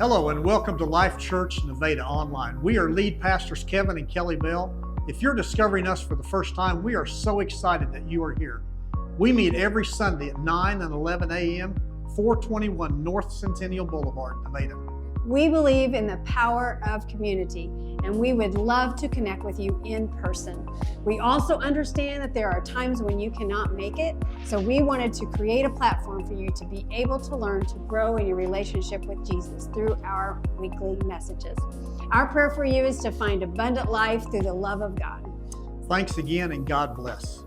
Hello and welcome to Life Church Nevada Online. We are lead pastors Kevin and Kelly Bell. If you're discovering us for the first time, we are so excited that you are here. We meet every Sunday at 9 and 11 a.m., 421 North Centennial Boulevard, Nevada. We believe in the power of community, and we would love to connect with you in person. We also understand that there are times when you cannot make it, so we wanted to create a platform for you to be able to learn to grow in your relationship with Jesus through our weekly messages. Our prayer for you is to find abundant life through the love of God. Thanks again, and God bless.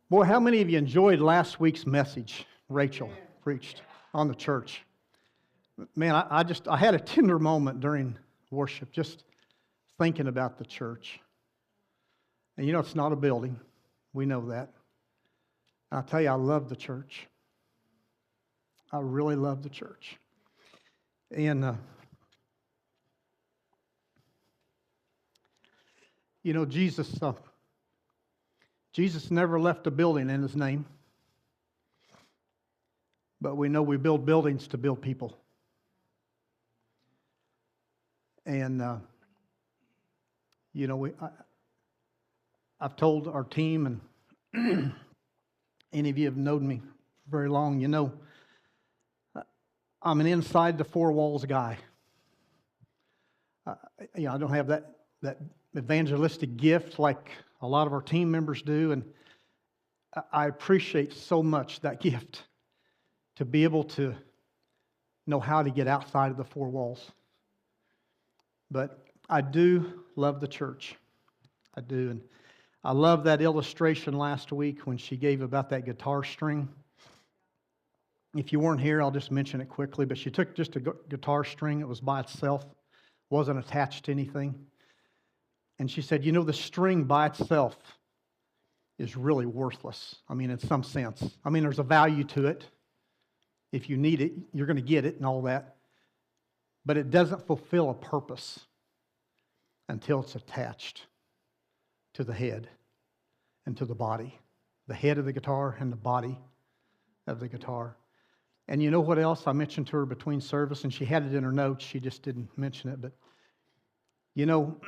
Boy, how many of you enjoyed last week's message Rachel preached on the church? Man, I had a tender moment during worship just thinking about the church. And you know, it's not a building. We know that. I'll tell you, I love the church. I really love the church. And, you know, Jesus never left a building in his name, but we know we build buildings to build people. And, you know, I've told our team, and any of you have known me very long, you know, I'm an inside the four walls guy. You know, I don't have that evangelistic gift like a lot of our team members do, and I appreciate so much that gift to be able to know how to get outside of the four walls. But I do love the church. I do. And I love that illustration last week when she gave about that guitar string. If you weren't here, I'll just mention it quickly, but she took just a guitar string. It was by itself, wasn't attached to anything. And she said, you know, the string by itself is really worthless. I mean, in some sense. I mean, there's a value to it. If you need it, you're going to get it and all that. But it doesn't fulfill a purpose until it's attached to the head and to the body. The head of the guitar and the body of the guitar. And you know what else? I mentioned to her between service, and she had it in her notes. She just didn't mention it. But, you know,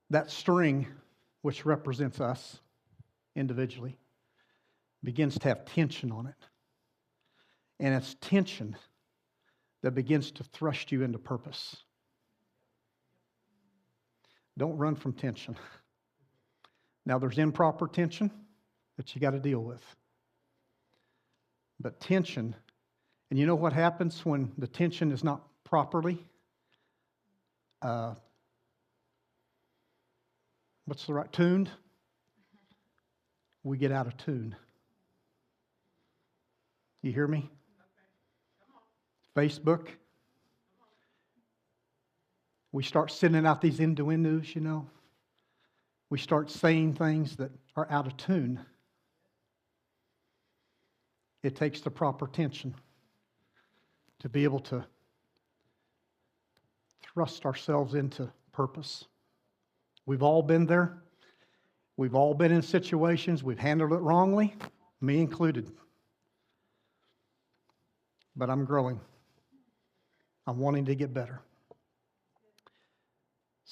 that string, which represents us individually, begins to have tension on it. And it's tension that begins to thrust you into purpose. Don't run from tension. Now, there's improper tension that you got to deal with. But tension, and you know what happens when the tension is not properly what's the right, tuned? We get out of tune. You hear me? Facebook. We start sending out these innuendos, you know. We start saying things that are out of tune. It takes the proper tension to be able to thrust ourselves into purpose. We've all been there. We've all been in situations. We've handled it wrongly, me included. But I'm growing. I'm wanting to get better.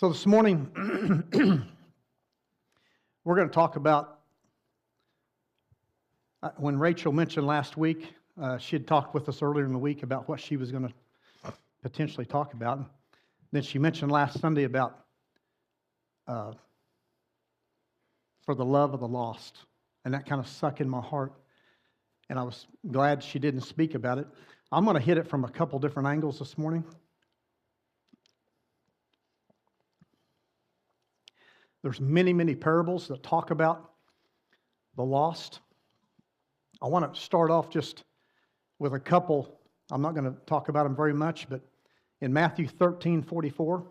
So this morning, we're going to talk about, when Rachel mentioned last week, she had talked with us earlier in the week about what she was going to potentially talk about. Then she mentioned last Sunday about for the love of the lost. And that kind of stuck in my heart. And I was glad she didn't speak about it. I'm going to hit it from a couple different angles this morning. There's many, many parables that talk about the lost. I want to start off just with a couple. I'm not going to talk about them very much, but in Matthew 13:44,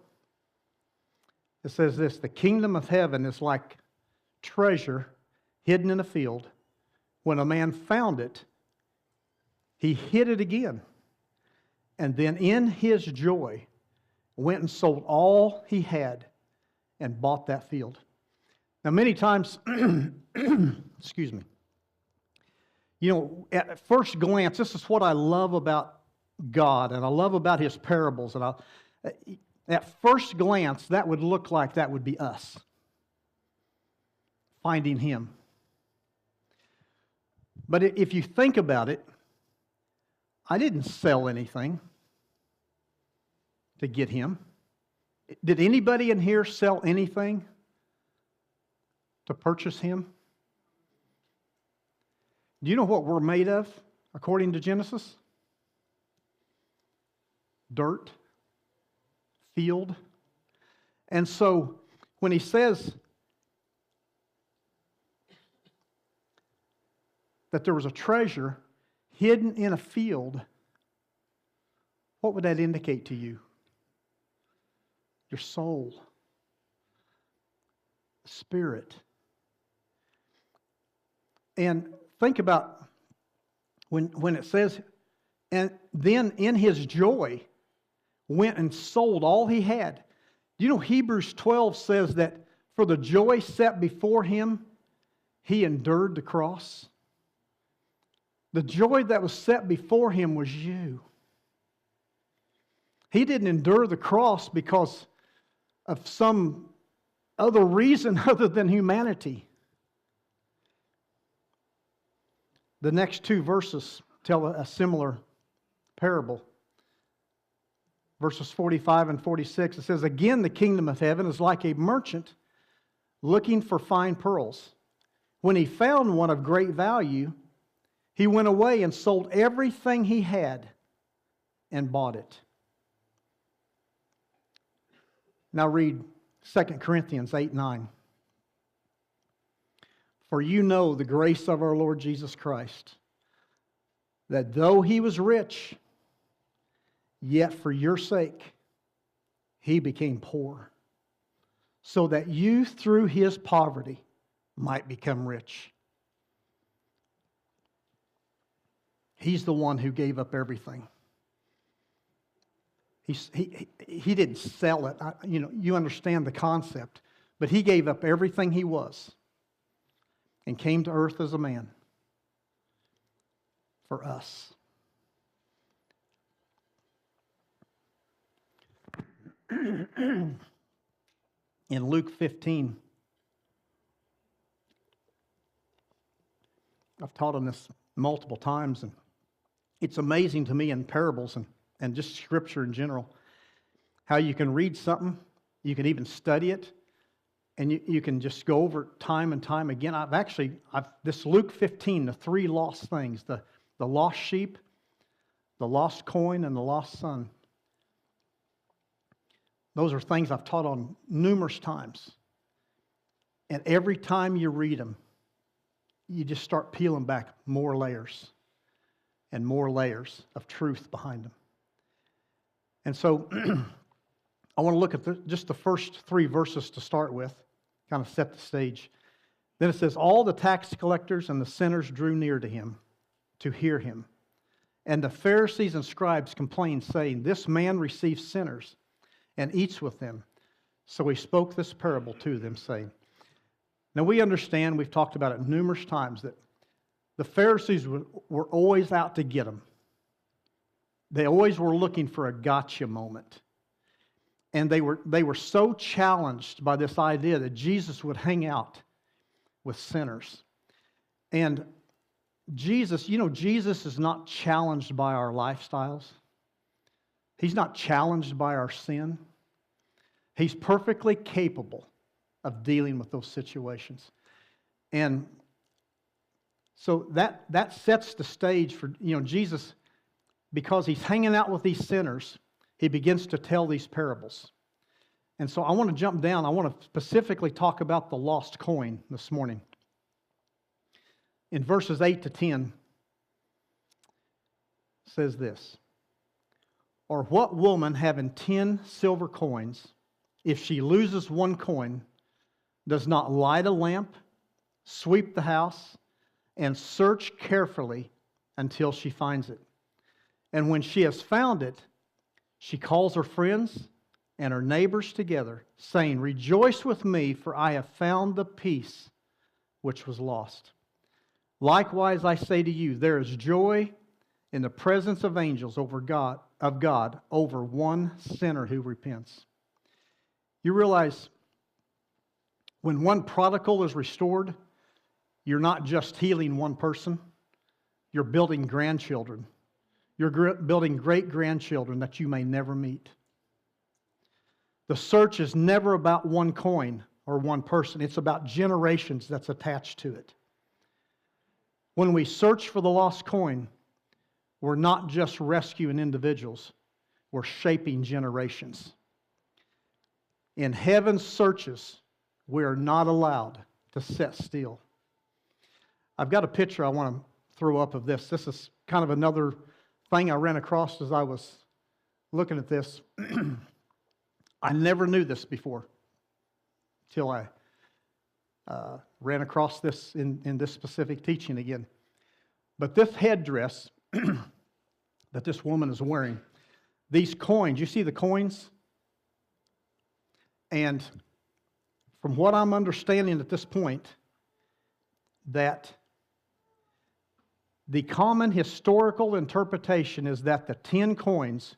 it says this: the kingdom of heaven is like treasure hidden in a field. When a man found it, he hid it again, and then in his joy went and sold all he had and bought that field. Now, many times, excuse me, at first glance, this is what I love about God, and I love about His parables. And at first glance, that would look like that would be us finding Him. But if you think about it, I didn't sell anything to get Him. Did anybody in here sell anything to purchase Him? Do you know what we're made of, according to Genesis? Dirt, field. And so, when He says that there was a treasure hidden in a field, what would that indicate to you? Your soul, spirit. And think about when it says, and then in his joy went and sold all he had. Do you know Hebrews 12 says that for the joy set before him, he endured the cross? The joy that was set before him was you. He didn't endure the cross because of some other reason other than humanity. The next two verses tell a similar parable. Verses 45 and 46, it says, again, the kingdom of heaven is like a merchant looking for fine pearls. When he found one of great value, he went away and sold everything he had and bought it. Now read 2 Corinthians 8:9. For you know the grace of our Lord Jesus Christ, that though he was rich, yet for your sake he became poor, so that you through his poverty might become rich. He's the one who gave up everything. He didn't sell it. You understand the concept. But he gave up everything he was and came to earth as a man for us. In Luke 15, I've taught on this multiple times, and it's amazing to me in parables and just Scripture in general, how you can read something, you can even study it, and you can just go over it time and time again. This Luke 15, the three lost things, the lost sheep, the lost coin, and the lost son. Those are things I've taught on numerous times. And every time you read them, you just start peeling back more layers and more layers of truth behind them. And so I want to look at just the first three verses to start with, kind of set the stage. Then it says, all the tax collectors and the sinners drew near to him to hear him. And the Pharisees and scribes complained, saying, this man receives sinners and eats with them. So he spoke this parable to them, saying, now we understand, we've talked about it numerous times, that the Pharisees were always out to get him. They always were looking for a gotcha moment. And they were so challenged by this idea that Jesus would hang out with sinners. And Jesus is not challenged by our lifestyles. He's not challenged by our sin. He's perfectly capable of dealing with those situations. And so that sets the stage for, Jesus, because he's hanging out with these sinners, he begins to tell these parables. And so I want to jump down. I want to specifically talk about the lost coin this morning. In verses 8 to 10, it says this: "Or what woman having 10 silver coins, if she loses one coin, does not light a lamp, sweep the house, and search carefully until she finds it? And when she has found it, she calls her friends and her neighbors together, saying, 'Rejoice with me, for I have found the piece which was lost.' Likewise, I say to you, there is joy in the presence of angels of God over one sinner who repents." You realize when one prodigal is restored, you're not just healing one person, you're building grandchildren. You're building great-grandchildren that you may never meet. The search is never about one coin or one person. It's about generations that's attached to it. When we search for the lost coin, we're not just rescuing individuals, we're shaping generations. In heaven's searches, we are not allowed to sit still. I've got a picture I want to throw up of this. This is kind of another thing I ran across as I was looking at this. I never knew this before till I ran across this in this specific teaching again. But this headdress that this woman is wearing, these coins, you see the coins? And from what I'm understanding at this point, that the common historical interpretation is that the 10 coins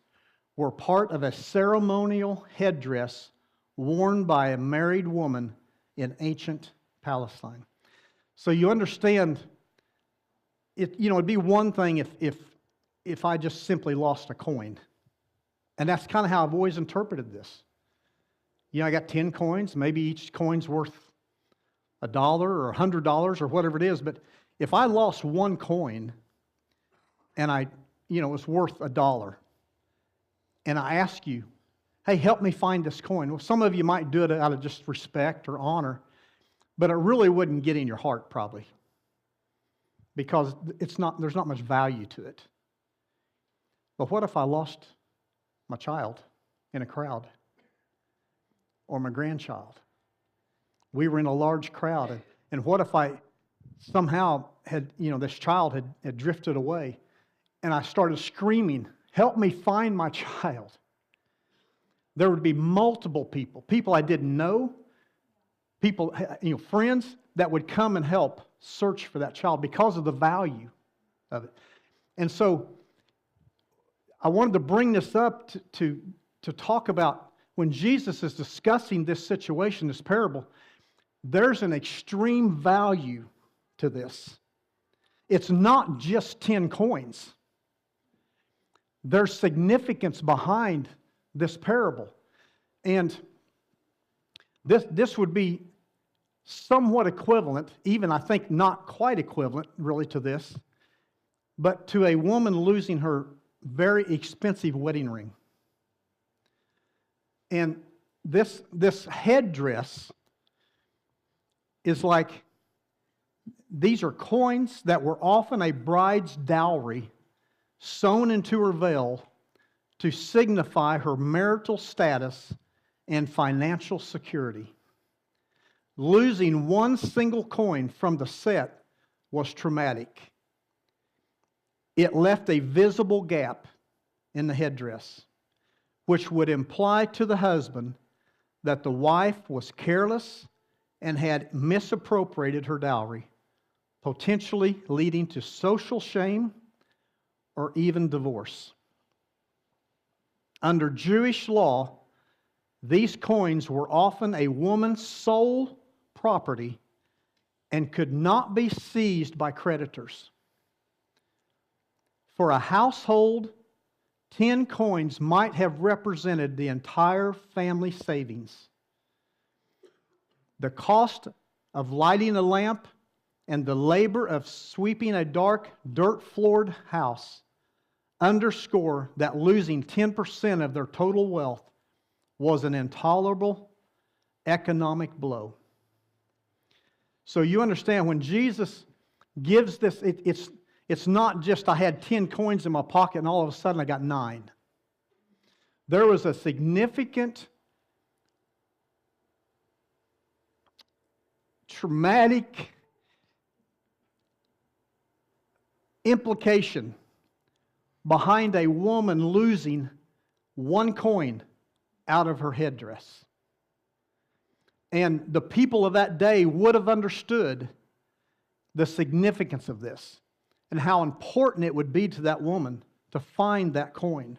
were part of a ceremonial headdress worn by a married woman in ancient Palestine. So you understand, it'd be one thing if I just simply lost a coin. And that's kind of how I've always interpreted this. I got 10 coins, maybe each coin's worth $1 or $100 or whatever it is, but if I lost one coin and it was worth $1, and I ask you, hey, help me find this coin. Well, some of you might do it out of just respect or honor, but it really wouldn't get in your heart probably, because there's not much value to it. But what if I lost my child in a crowd or my grandchild? We were in a large crowd, and what if I somehow this child had drifted away, and I started screaming, help me find my child? There would be multiple people I didn't know, people, friends that would come and help search for that child because of the value of it. And so I wanted to bring this up to talk about when Jesus is discussing this situation, this parable, there's an extreme value to this. It's not just 10 coins. There's significance behind this parable. And this would be somewhat equivalent, even I think not quite equivalent really to this, but to a woman losing her very expensive wedding ring. And this headdress is like, these are coins that were often a bride's dowry sewn into her veil to signify her marital status and financial security. Losing one single coin from the set was traumatic. It left a visible gap in the headdress, which would imply to the husband that the wife was careless and had misappropriated her dowry, potentially leading to social shame or even divorce. Under Jewish law, These coins were often a woman's sole property and could not be seized by creditors. For a household, 10 coins might have represented the entire family savings. The cost of lighting a lamp and the labor of sweeping a dark, dirt-floored house underscore that losing 10% of their total wealth was an intolerable economic blow. So you understand, when Jesus gives this, it's not just I had 10 coins in my pocket and all of a sudden I got 9. There was a significant, traumatic implication behind a woman losing 1 coin out of her headdress. And the people of that day would have understood the significance of this and how important it would be to that woman to find that coin.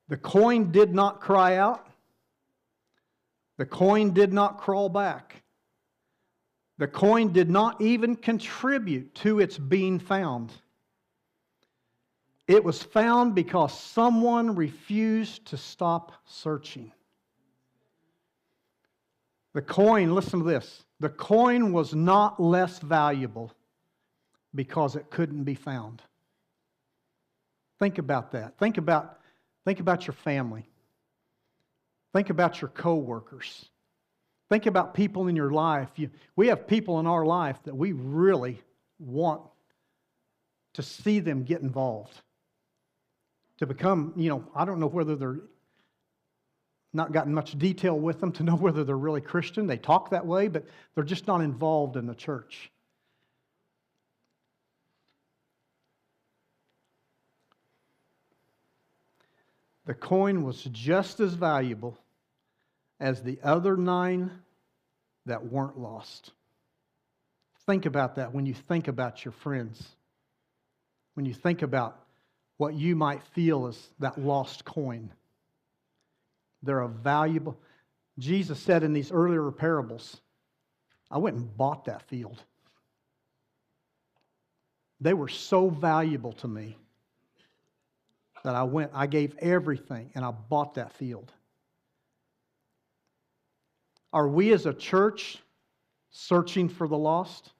The coin did not cry out. The coin did not crawl back. The coin did not even contribute to its being found. It was found because someone refused to stop searching. The coin, listen to this, the coin was not less valuable because it couldn't be found. Think about that. Think about your family. Think about your co-workers. Think about people in your life. We have people in our life that we really want to see them get involved. To become, I don't know whether they're not gotten much detail with them to know whether they're really Christian. They talk that way, but they're just not involved in the church. The coin was just as valuable as the other 9 that weren't lost. Think about that when you think about your friends. When you think about what you might feel as that lost coin. They're a valuable. Jesus said in these earlier parables, I went and bought that field. They were so valuable to me that I gave everything and I bought that field. Are we as a church searching for the lost?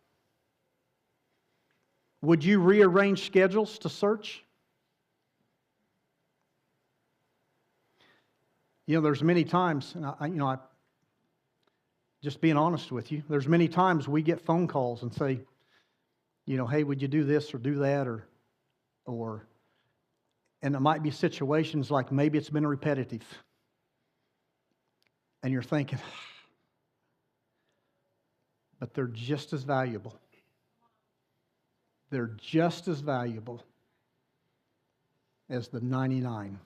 Would you rearrange schedules to search? There's many times, and I just being honest with you, there's many times we get phone calls and say, hey, would you do this or do that, and it might be situations like maybe it's been repetitive, and you're thinking, but they're just as valuable. They're just as valuable as the 99.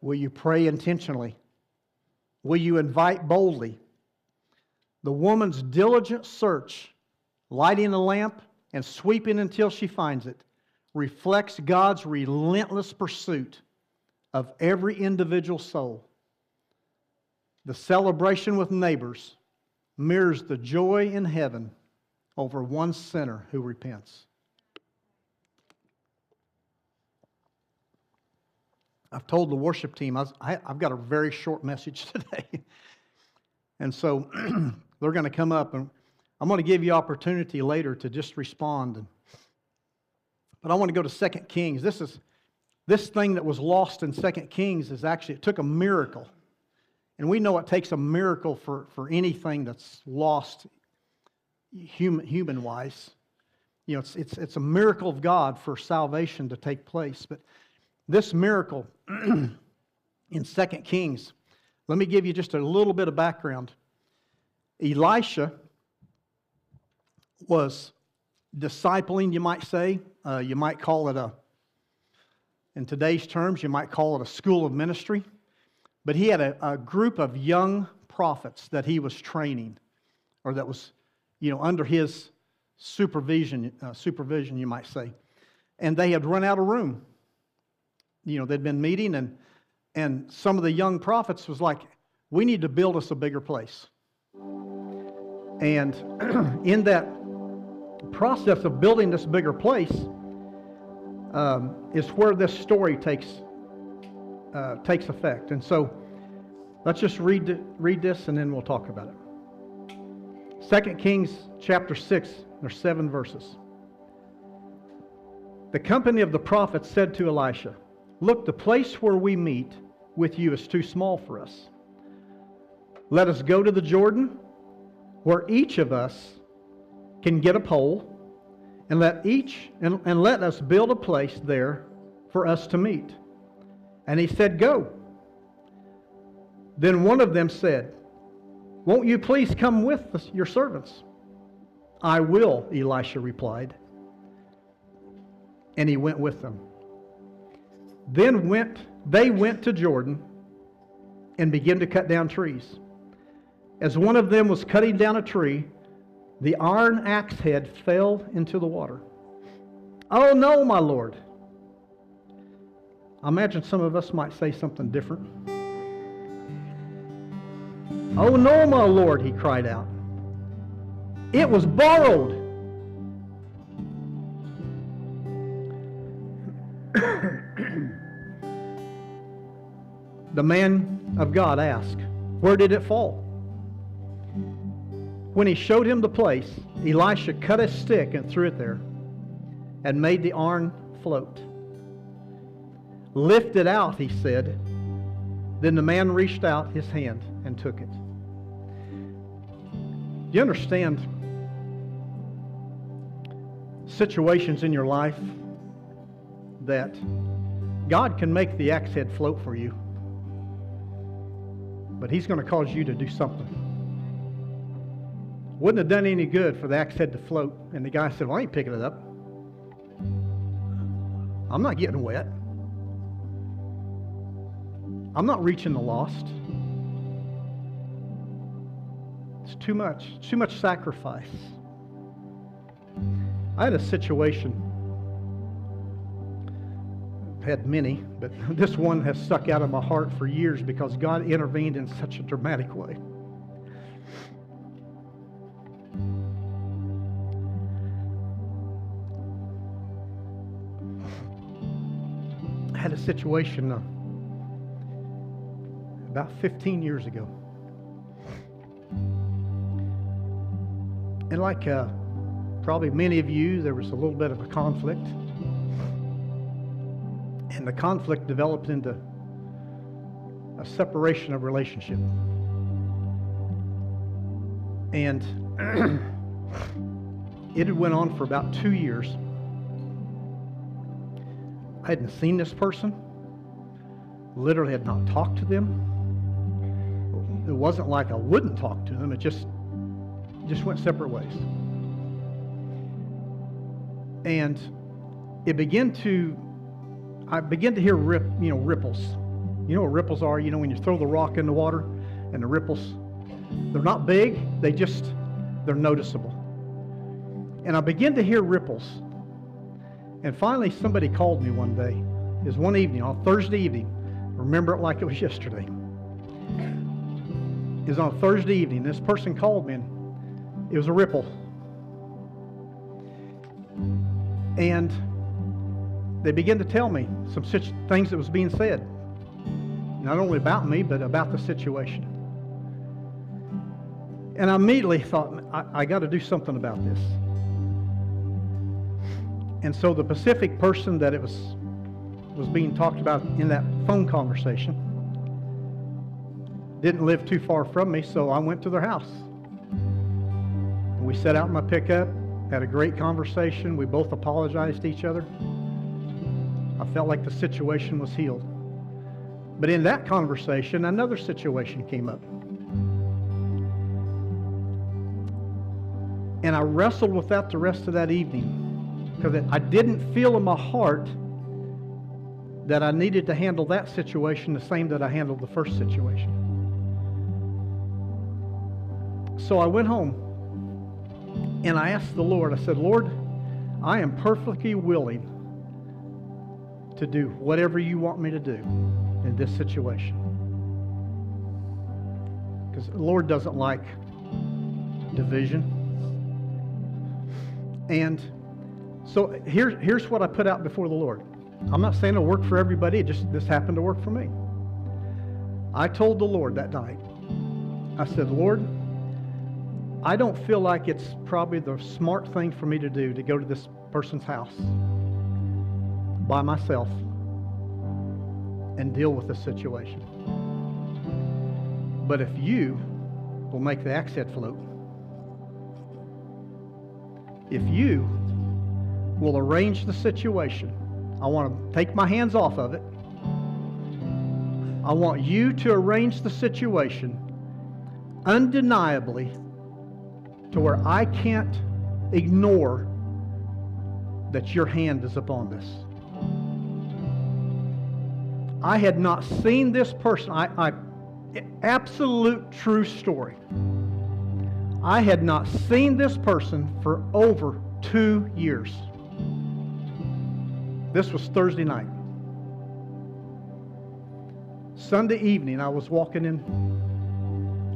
Will you pray intentionally? Will you invite boldly? The woman's diligent search, lighting a lamp and sweeping until she finds it, reflects God's relentless pursuit of every individual soul. The celebration with neighbors mirrors the joy in heaven over one sinner who repents. I've told the worship team I've got a very short message today. And so they're going to come up, and I'm going to give you opportunity later to just respond. But I want to go to 2 Kings. This thing that was lost in 2 Kings it took a miracle. And we know it takes a miracle for anything that's lost human-wise. It's a miracle of God for salvation to take place. But this miracle in 2 Kings, let me give you just a little bit of background. Elisha was discipling, you might say. You might call it in today's terms, you might call it a school of ministry. But he had a group of young prophets that he was training, or that was, under his supervision, you might say. And they had run out of room. They'd been meeting, and some of the young prophets was like, we need to build us a bigger place. And in that process of building this bigger place is where this story takes effect. And so let's just read this and then we'll talk about it. 2 Kings chapter 6, there's 7 verses. The company of the prophets said to Elisha, "Look, the place where we meet with you is too small for us. Let us go to the Jordan, where each of us can get a pole, and let us build a place there for us to meet." And he said, "Go." Then one of them said, "Won't you please come with your servants?" "I will," Elisha replied. And he went with them. Then they went to Jordan and began to cut down trees. As one of them was cutting down a tree, the iron axe head fell into the water. "Oh no, my Lord." I imagine some of us might say something different. "Oh no, my Lord," he cried out. "It was borrowed." The man of God asked, "Where did it fall?" When he showed him the place, Elisha cut a stick and threw it there and made the iron float. "Lift it out," he said. Then the man reached out his hand and took it. Do you understand situations in your life that God can make the axe head float for you, but He's going to cause you to do something? Wouldn't have done any good for the axe head to float. And the guy said, "Well, I ain't picking it up. I'm not getting wet. I'm not reaching the lost. It's too much sacrifice." I had a situation, I've had many, but this one has stuck out of my heart for years because God intervened in such a dramatic way. I had a situation about 15 years ago. And like probably many of you, there was a little bit of a conflict. And the conflict developed into a separation of relationship. And it had went on for about 2 years. I hadn't seen this person, literally had not talked to them. It wasn't like I wouldn't talk to them, it just went separate ways. And I began to hear ripples. You know what ripples are? You know when you throw the rock in the water and the ripples, they're not big, they're noticeable. And I began to hear ripples. And finally somebody called me one day. It was one evening, on Thursday evening. Remember it like it was yesterday. It was on Thursday evening. This person called me and it was a ripple. And they began to tell me some things that was being said. Not only about me, but about the situation. And I immediately thought, I got to do something about this. And so the specific person that it was being talked about in that phone conversation didn't live too far from me, so I went to their house. We sat out in my pickup, had a great conversation. We both apologized to each other. I felt like the situation was healed. But in that conversation, another situation came up. And I wrestled with that the rest of that evening because I didn't feel in my heart that I needed to handle that situation the same that I handled the first situation. So I went home And I asked the Lord, I said, Lord, I am perfectly willing to do whatever you want me to do in this situation. Because the Lord doesn't like division. And so here's what I put out before the Lord. I'm not saying it'll work for everybody. This happened to work for me. I told the Lord that night, I said, Lord, I don't feel like it's probably the smart thing for me to do to go to this person's house by myself and deal with the situation. But if you will make the axe head float, if you will arrange the situation, I want to take my hands off of it. I want you to arrange the situation undeniably to where I can't ignore that your hand is upon this. I had not seen this person. Absolute true story. I had not seen this person for over 2 years. This was Thursday night. Sunday evening, I was walking in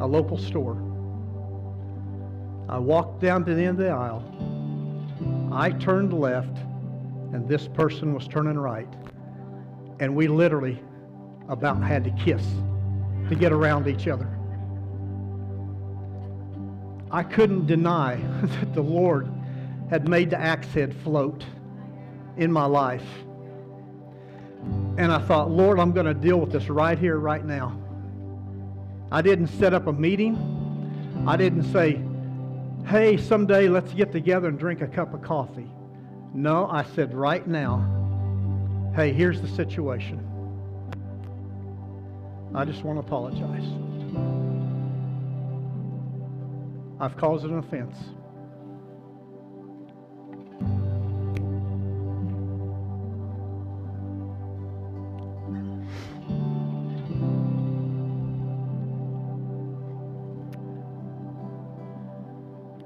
a local store. I walked down to the end of the aisle. I turned left, and this person was turning right. And we literally about had to kiss to get around each other. I couldn't deny that the Lord had made the axe head float in my life. And I thought, Lord, I'm going to deal with this right here, right now. I didn't set up a meeting. I didn't say, hey, someday let's get together and drink a cup of coffee. No, I said right now, hey, here's the situation. I just want to apologize. I've caused an offense.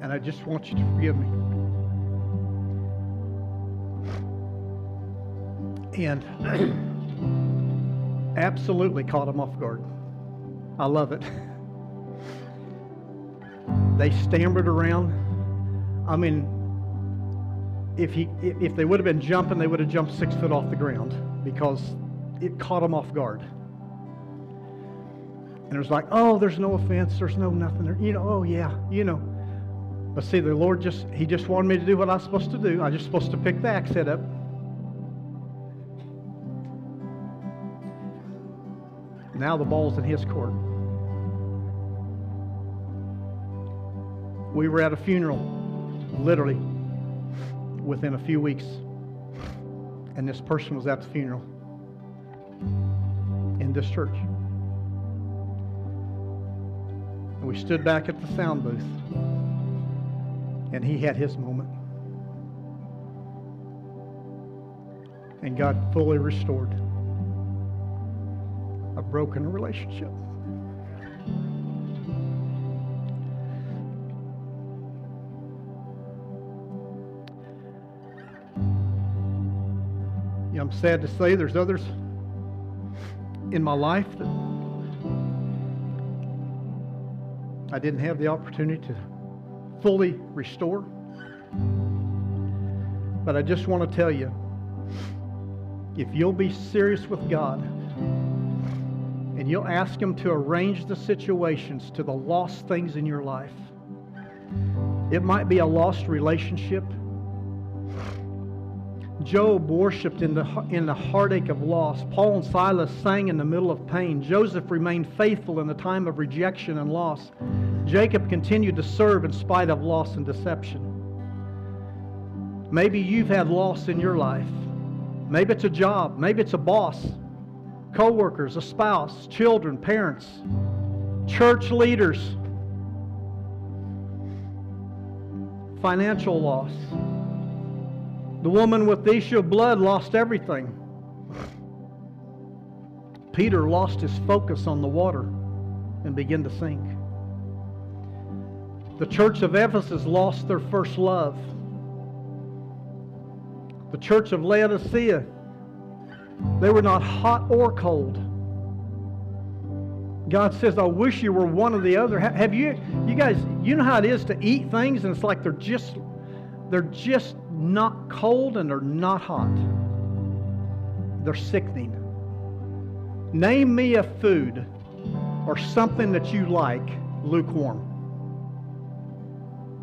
And I just want you to forgive me. And absolutely caught him off guard. I love it. They stammered around. I mean, if they would have been jumping, they would have jumped 6 foot off the ground because it caught them off guard. And it was like, oh, there's no offense, there's no nothing there. Oh yeah, But see, the Lord He just wanted me to do what I was supposed to do. I was just supposed to pick the axe head up. Now the ball's in His court. We were at a funeral, literally, within a few weeks. And this person was at the funeral in this church. And we stood back at the sound booth. And he had his moment. And God fully restored a broken relationship. I'm sad to say there's others in my life that I didn't have the opportunity to fully restore. But I just want to tell you, if you'll be serious with God and you'll ask Him to arrange the situations to the lost things in your life, it might be a lost relationship. Job worshiped in the heartache of loss. Paul and Silas sang in the middle of pain. Joseph remained faithful in the time of rejection and loss. Jacob continued to serve in spite of loss and deception. Maybe you've had loss in your life. Maybe it's a job. Maybe it's a boss, co-workers, a spouse, children, parents, church leaders, financial loss. The woman with the issue of blood lost everything. Peter lost his focus on the water and began to sink. The church of Ephesus lost their first love. The church of Laodicea, they were not hot or cold. God says, I wish you were one or the other. Have you guys, you know how it is to eat things and it's like they're just not cold and they're not hot. They're sickening. Name me a food or something that you like lukewarm.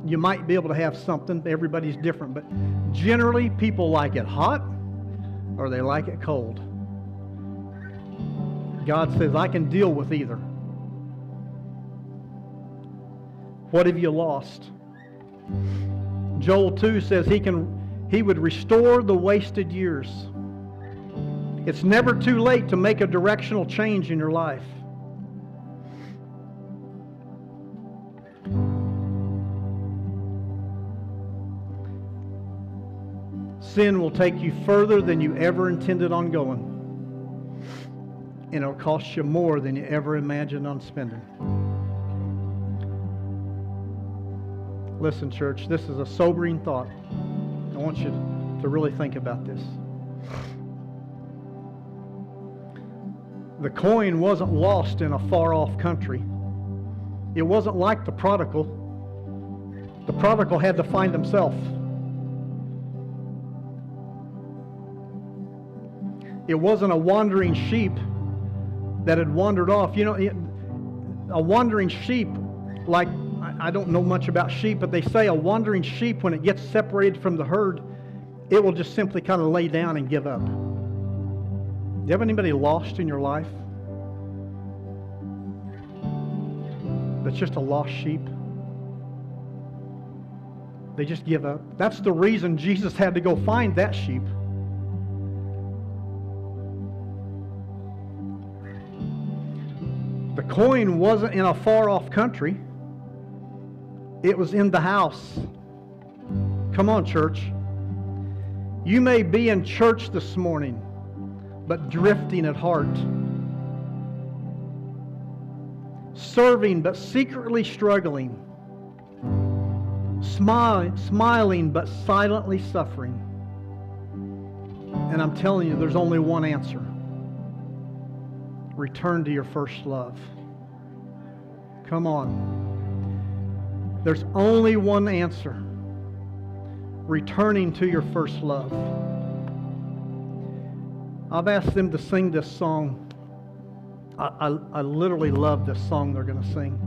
You might be able to have something, everybody's different, but generally people like it hot or they like it cold. God says, I can deal with either. What have you lost? Joel 2 says he would restore the wasted years. It's never too late to make a directional change in your life. Sin will take you further than you ever intended on going. And it'll cost you more than you ever imagined on spending. Listen, church, this is a sobering thought. I want you to really think about this. The coin wasn't lost in a far-off country. It wasn't like the prodigal. The prodigal had to find himself. It wasn't a wandering sheep that had wandered off. You know, a wandering sheep, like, I don't know much about sheep, but they say a wandering sheep, when it gets separated from the herd, it will just simply kind of lay down and give up. Do you have anybody lost in your life that's just a lost sheep? They just give up. That's the reason Jesus had to go find that sheep. The coin wasn't in a far-off country. It was in the house. Come on, church. You may be in church this morning, but drifting at heart. Serving, but secretly struggling. Smiling, but silently suffering. And I'm telling you, there's only one answer. Return to your first love. Come on. There's only one answer. Returning to your first love. I've asked them to sing this song. I literally love this song they're going to sing.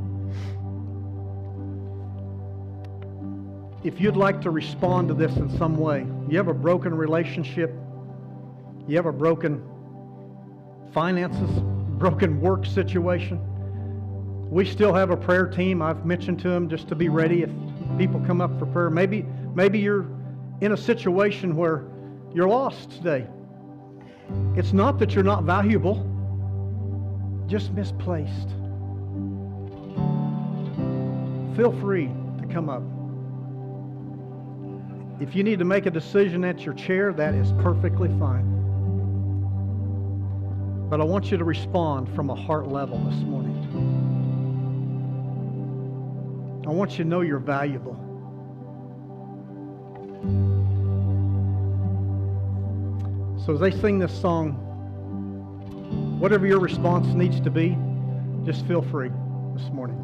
If you'd like to respond to this in some way, you have a broken relationship, you have a broken finances, broken work situation, we still have a prayer team. I've mentioned to them just to be ready if people come up for prayer. Maybe you're in a situation where you're lost today. It's not that you're not valuable, just misplaced. Feel free to come up. If you need to make a decision at your chair, that is perfectly fine. But I want you to respond from a heart level this morning. I want you to know you're valuable. So as they sing this song, whatever your response needs to be, just feel free this morning.